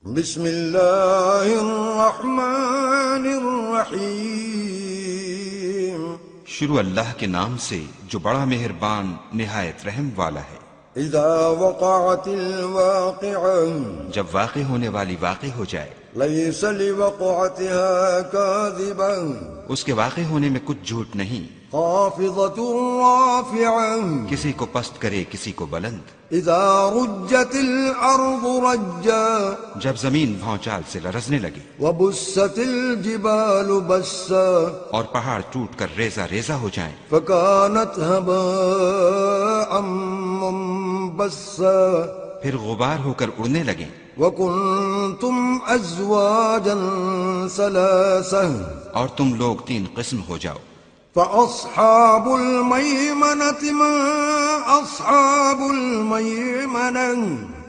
بسم اللہ الرحمن الرحیم۔ شروع اللہ کے نام سے جو بڑا مہربان نہایت رحم والا ہے۔ اذا وقعت الواقعہ، جب واقع ہونے والی واقع ہو جائے، لیس لوقعتها کاذبہ، اس کے واقع ہونے میں کچھ جھوٹ نہیں، خافضۃ رافعہ، کسی کو پست کرے کسی کو بلند۔ اذا رجت الارض رجا، جب زمین بھونچال سے لرزنے لگے، وبست الجبال بسا، اور پہاڑ ٹوٹ کر ریزہ ریزہ ہو جائیں، فکانت هباء منبثا، پھر غبار ہو کر اڑنے لگیں، وَكُنْتُمْ أَزْوَاجًا ثَلَاثَةً، اور تم لوگ تین قسم ہو جاؤ۔ فَأَصْحَابُ الْمَيْمَنَةِ مَا أَصْحَابُ الْمَيْمَنَةِ،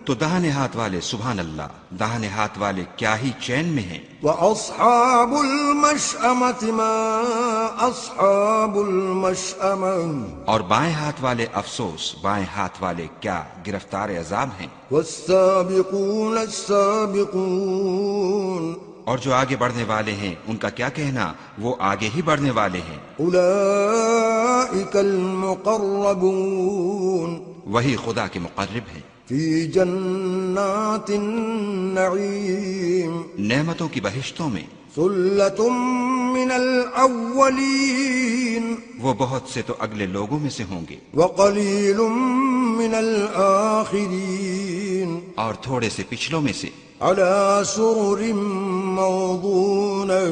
تو داہنے ہاتھ والے سبحان اللہ، داہنے ہاتھ والے کیا ہی چین میں ہیں، وَأَصْحَابُ الْمَشْأَمَةِ مَا أَصْحَابُ الْمَشْأَمَةِ، اور بائیں ہاتھ والے افسوس، بائیں ہاتھ والے کیا گرفتار عذاب ہیں۔ وَالسَّابِقُونَ السَّابِقُونَ، اور جو آگے بڑھنے والے ہیں ان کا کیا کہنا، وہ آگے ہی بڑھنے والے ہیں۔ أُولَئِكَ الْمُقَرَّبُونَ، وہی خدا کے مقرب ہیں، فی جنات النعیم، نعمتوں کی بہشتوں میں۔ ثلۃ من الاولین، وہ بہت سے تو اگلے لوگوں میں سے ہوں گے، وقلیل من الآخرین، اور تھوڑے سے پچھلوں میں سے۔ علی سرر موضونہ،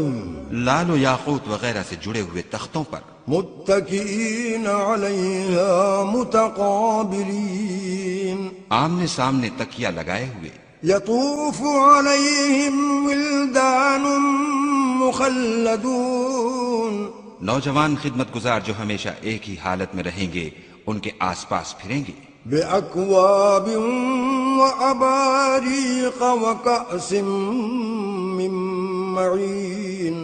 لال و یاقوت وغیرہ سے جڑے ہوئے تختوں پر، متکئین علیہا متقابلین، آمنے سامنے تکیہ لگائے ہوئے۔ یطوف علیہم ولدان مخلدون، نوجوان خدمت گزار جو ہمیشہ ایک ہی حالت میں رہیں گے ان کے آس پاس پھریں گے، بأکواب وأباریق وکأس من معین،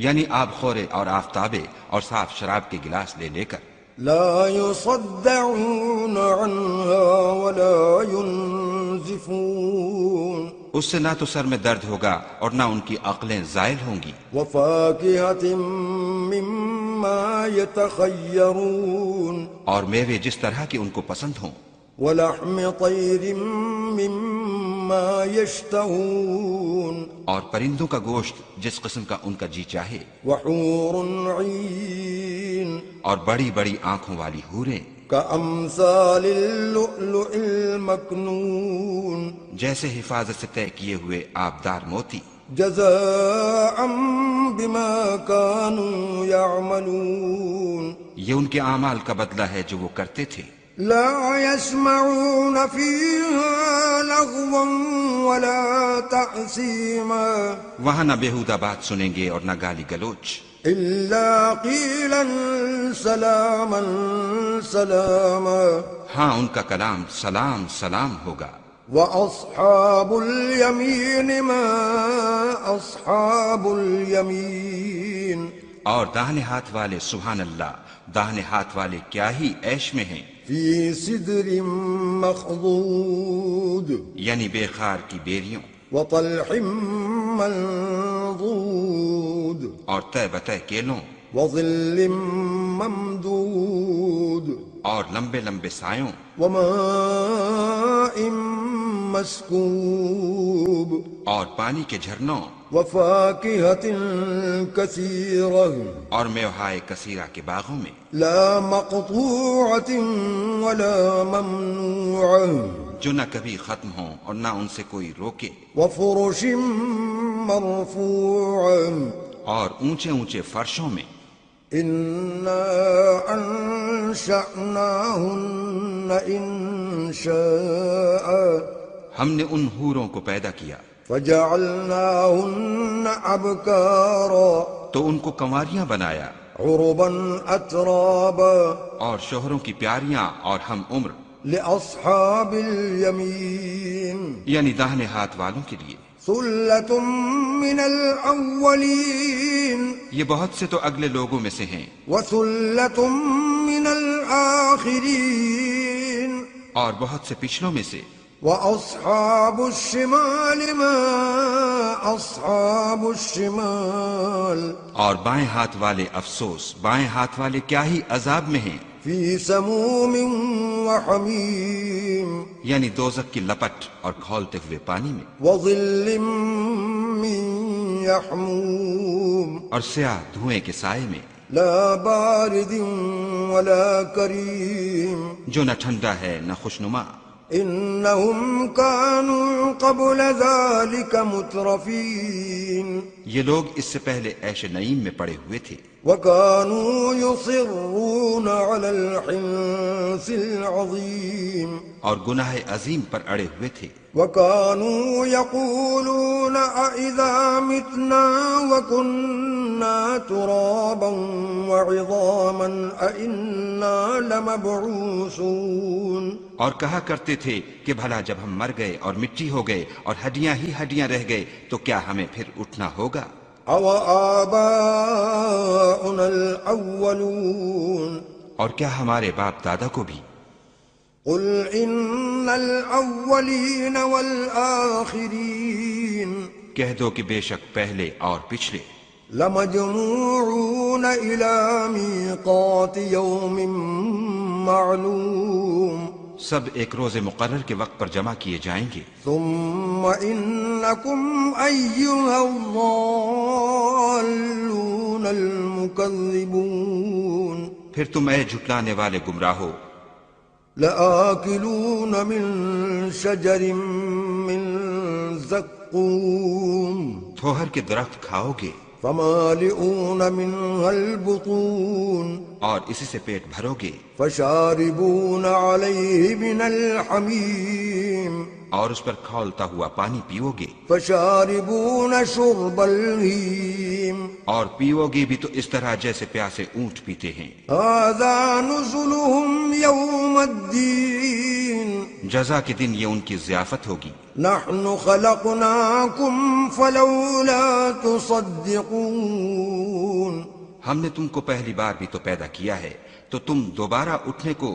یعنی آب خورے اور آفتابے اور صاف شراب کے گلاس لے لے کر۔ لا يصدعون عنها ولا ينزفون، اس سے نہ تو سر میں درد ہوگا اور نہ ان کی عقلیں زائل ہوں گی۔ وفاکہۃ مما یتخیرون، اور میوے جس طرح کے ان کو پسند ہوں۔ ولحم طیر مما یشتہون، اور پرندوں کا گوشت جس قسم کا ان کا جی چاہے۔ وحور عین، اور بڑی بڑی آنکھوں والی حوریں، کامثال اللؤلؤ المکنون، جیسے حفاظت سے طے کیے ہوئے آبدار موتی۔ جزاء بما كانوا يعملون، یہ ان کے اعمال کا بدلہ ہے جو وہ کرتے تھے۔ لا يسمعون فيها لغوا ولا تأثيما، وہاں نہ بےہودہ بات سنیں گے اور نہ گالی گلوچ، إلا قيلا سلاما سلاما، ہاں ان کا کلام سلام سلام ہوگا۔ وأصحاب اليمين ما أصحاب اليمين، اور داہنے ہاتھ والے سبحان اللہ، داہنے ہاتھ والے کیا ہی عیش میں ہیں، في سدر مخضود، یعنی بے خار کی بیریوں، وطلح منضود، اور طے بتہ کیلوں، وظل ممدود، اور لمبے لمبے سایوں، وماء مسكوب، اور پانی کے جھرنوں، وفاكهة كثيرة، اور میوہائے کثیرہ کے باغوں میں، لا مقطوعة ولا ممنوعة، جو نہ کبھی ختم ہوں اور نہ ان سے کوئی روکے، وفرش مرفوعة، اور اونچے اونچے فرشوں میں۔ إنا أنشأناهن إنشاء، ہم نے ان حوروں کو پیدا کیا فجعلناهن أبكارا، تو ان کو کنواریاں بنایا، عربا أترابا، اور شوہروں کی پیاریاں اور ہم عمر، لأصحاب اليمين، یعنی داہنے ہاتھ والوں کے لیے۔ ثلة من الأولين، یہ بہت سے تو اگلے لوگوں میں سے ہیں، وثلة من الآخرين، اور بہت سے پچھلوں میں سے۔ وأصحاب الشمال ما أصحاب الشمال اور بائیں ہاتھ والے افسوس، بائیں ہاتھ والے کیا ہی عذاب میں ہیں، في سموم وحميم یعنی دوزخ کی لپٹ اور کھولتے ہوئے پانی میں، وظل من يحموم اور سیاہ دھوئیں کے سائے میں، لا بارد ولا كريم جو نہ ٹھنڈا ہے نہ خوشنما۔ إنهم كانوا قبل ذلك مترفين یہ لوگ اس سے پہلے عیش نعیم میں پڑے ہوئے تھے، وكانوا يصرون على الحنث العظيم اور گناہ عظیم پر اڑے ہوئے تھے، وكانوا يقولون أإذا متنا وكنا ترابا وعظاما أإنا لمبعوثون اور کہا کرتے تھے کہ بھلا جب ہم مر گئے اور مٹی ہو گئے اور ہڈیاں ہی ہڈیاں رہ گئے تو کیا ہمیں پھر اٹھنا ہوگا؟ أو آباؤنا الأولون اور کیا ہمارے باپ دادا کو بھی؟ قل إن الأولين والآخرين کہہ دو کہ بے شک پہلے اور پچھلے لمجموعون إلى ميقات يوم معلوم سب ایک روز مقرر کے وقت پر جمع کیے جائیں گے، ثم إنكم أيها الضالون المكذبون پھر تم اے جھٹلانے والے گمراہو لآكلون من شجر من زقوم تھوہر کے درخت کھاؤ گے فمالئون منها البطون اور اسی سے پیٹ بھرو گے، فشاربون عليه من الحميم اور اس پر کھولتا ہوا پانی پیو گے، فشاربون شرب الهيم اور پیو گے بھی تو اس طرح جیسے پیاسے اونٹ پیتے ہیں۔ هذا نزلهم يوم الدين جزا کے دن یہ ان کی ضیافت ہوگی۔ نحن خلقناكم فلولا تصدقون ہم نے تم کو پہلی بار بھی تو پیدا کیا ہے، تو تم دوبارہ اٹھنے کو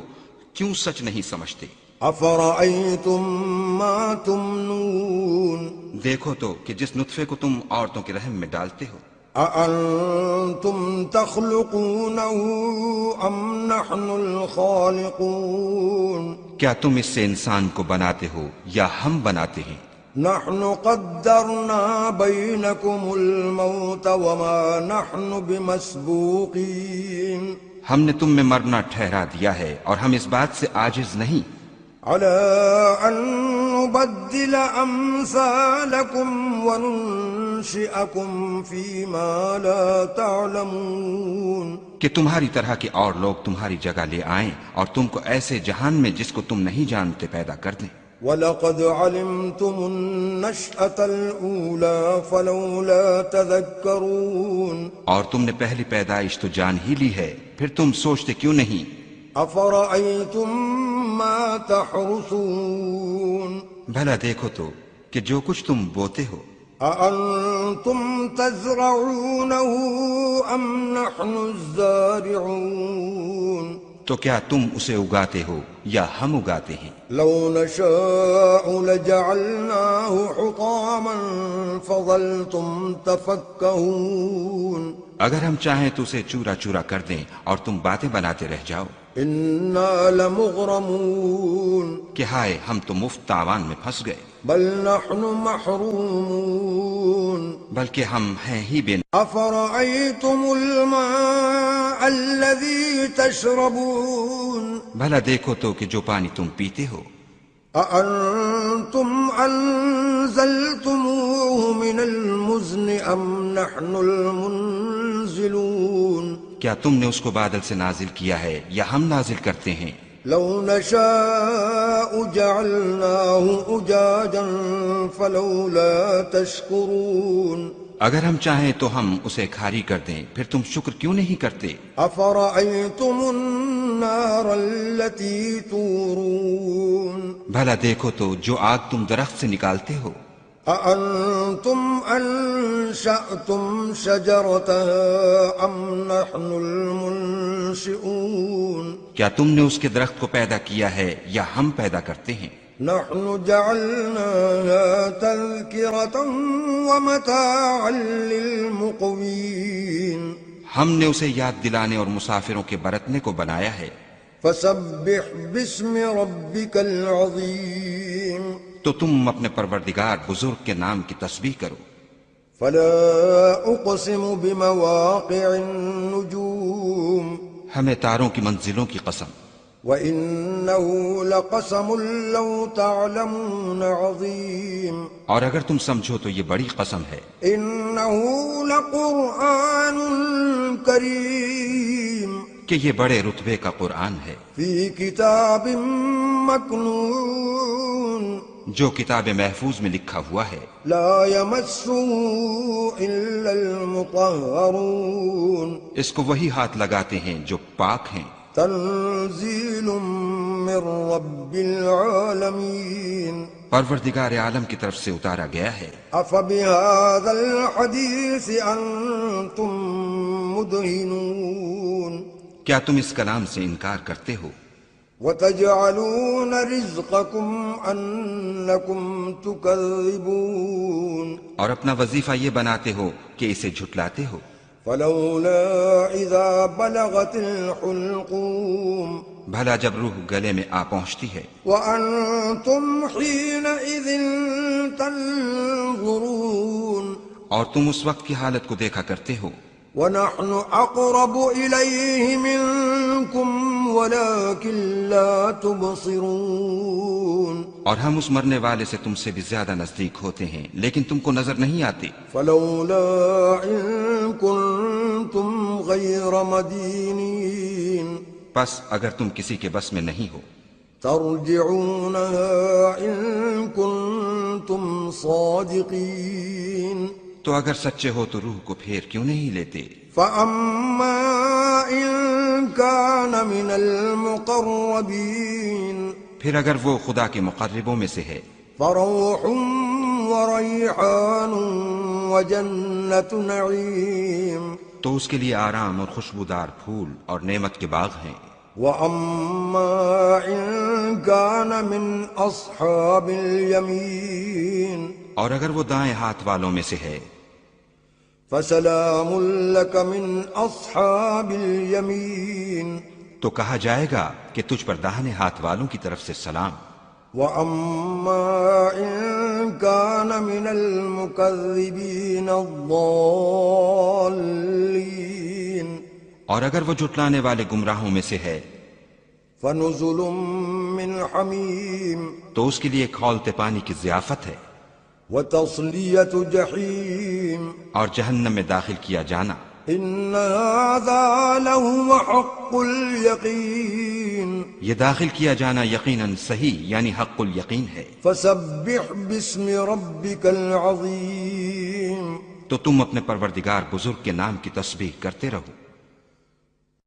کیوں سچ نہیں سمجھتے؟ أفرأيتم ما تمنون دیکھو تو کہ جس نطفے کو تم عورتوں کے رحم میں ڈالتے ہو، أأنتم تخلقونه أم نحن الخالقون کیا تم اس سے انسان کو بناتے ہو یا ہم بناتے ہیں؟ نحن قدرنا بينكم الموت وما نحن بمسبوقين ہم نے تم میں مرنا ٹھہرا دیا ہے اور ہم اس بات سے عاجز نہیں على أن نبدل أمثالكم وننشئكم فيما لا تعلمون کہ تمہاری طرح کے اور لوگ تمہاری جگہ لے آئیں اور تم کو ایسے جہان میں جس کو تم نہیں جانتے پیدا کر دیں۔ وَلَقَدْ عَلِمْتُمُ النَّشْأَةَ الْأُولَى فَلَوْلَا تَذَكَّرُونَ اور تم نے پہلی پیدائش تو جان ہی لی ہے، پھر تم سوچتے کیوں نہیں؟ أَفَرَأَيْتُم مَّا تَحْرُثُونَ بھلا دیکھو تو کہ جو کچھ تم بوتے ہو، أَأَنتُمْ تَزْرَعُونَهُ أَمْ نَحْنُ الزَّارِعُونَ تو کیا تم اسے اگاتے ہو یا ہم اگاتے ہیں؟ لو نشاء لجعلناه حطاما فظلتم تفكهون اگر ہم چاہیں تو اسے چورا چورا کر دیں اور تم باتیں بناتے رہ جاؤ۔ إنا لمغرمون کہ ہائے ہم تو مفت تاوان میں پھنس گئے، بل نحن محرومون بلکہ ہم ہیں ہی بے۔ أفرأيتم الماء الذي تشربون بھلا دیکھو تو کہ جو پانی تم پیتے ہو، أأنتم أنزلتموه من المزن أم نحن المنزلون کیا تم نے اس کو بادل سے نازل کیا ہے یا ہم نازل کرتے ہیں؟ لو نشاء جعلناه أجاجا فلولا تشكرون اگر ہم چاہیں تو ہم اسے کھاری کر دیں، پھر تم شکر کیوں نہیں کرتے؟ أفرأيتم النار التي تورون بھلا دیکھو تو جو آگ تم درخت سے نکالتے ہو، أأنتم أنشأتم شجرتها أم نحن المنشئون کیا تم نے اس کے درخت کو پیدا کیا ہے یا ہم پیدا کرتے ہیں؟ نحن جعلناها تذكرة ومتاعا للمقوين ہم نے اسے یاد دلانے اور مسافروں کے برتنے کو بنایا ہے۔ فسبح باسم ربك العظيم تو تم اپنے پروردگار بزرگ کے نام کی تسبیح کرو۔ فلا أقسم بمواقع النجوم ہمیں تاروں کی منزلوں کی قسم، وإنه لقسم لو تعلمون عظيم اور اگر تم سمجھو تو یہ بڑی قسم ہے۔ إنه لقرآن كريم کہ یہ بڑے رتبے کا قرآن ہے، في كتاب مكنون جو کتاب محفوظ میں لکھا ہوا ہے، لا يمسه إلا المطهرون اس کو وہی ہاتھ لگاتے ہیں جو پاک ہیں۔ تنزيل من رب العالمين پروردگار عالم کی طرف سے اتارا گیا ہے۔ أفبهذا الحديث أنتم مدهنون کیا تم اس کلام سے انکار کرتے ہو؟ وتجعلون رزقكم أنكم تكذبون اور اپنا وظیفہ یہ بناتے ہو کہ اسے جھٹلاتے ہو۔ فلولا إذا بلغت الحلقوم بھلا جب روح گلے میں آ پہنچتی ہے وأنتم حينئذ تنظرون اور تم اس وقت کی حالت کو دیکھا کرتے ہو، ونحن أقرب إليه منكم ولكن لا تبصرون اور ہم اس مرنے والے سے تم سے بھی زیادہ نزدیک ہوتے ہیں لیکن تم کو نظر نہیں آتے۔ فلولا إن كنتم غير مدينين پس اگر تم کسی کے بس میں نہیں ہو ترجعونها إن كنتم صادقين تو اگر سچے ہو تو روح کو پھیر کیوں نہیں لیتے؟ فأما إن كان من المقربين پھر اگر وہ خدا کے مقربوں میں سے ہے فروح وريحان وجنة نعيم تو اس کے لیے آرام اور خوشبودار پھول اور نعمت کے باغ ہیں۔ وأما إن كان من أصحاب اليمين اور اگر وہ دائیں ہاتھ والوں میں سے ہے فسلام لك من أصحاب اليمين تو کہا جائے گا کہ تجھ پر داہنے ہاتھ والوں کی طرف سے سلام۔ وأما إن كان من المكذبين الضالين اور اگر وہ جھٹلانے والے گمراہوں میں سے ہے فنزل من حميم تو اس کے لیے کھولتے پانی کی ضیافت ہے وتصلية جحيم اور جہنم میں داخل کیا جانا۔ إن هذا لهو حق اليقين یہ داخل کیا جانا یقیناً صحیح یعنی حق الیقین ہے۔ فسبح باسم ربك العظيم تو تم اپنے پروردگار بزرگ کے نام کی تسبیح کرتے رہو۔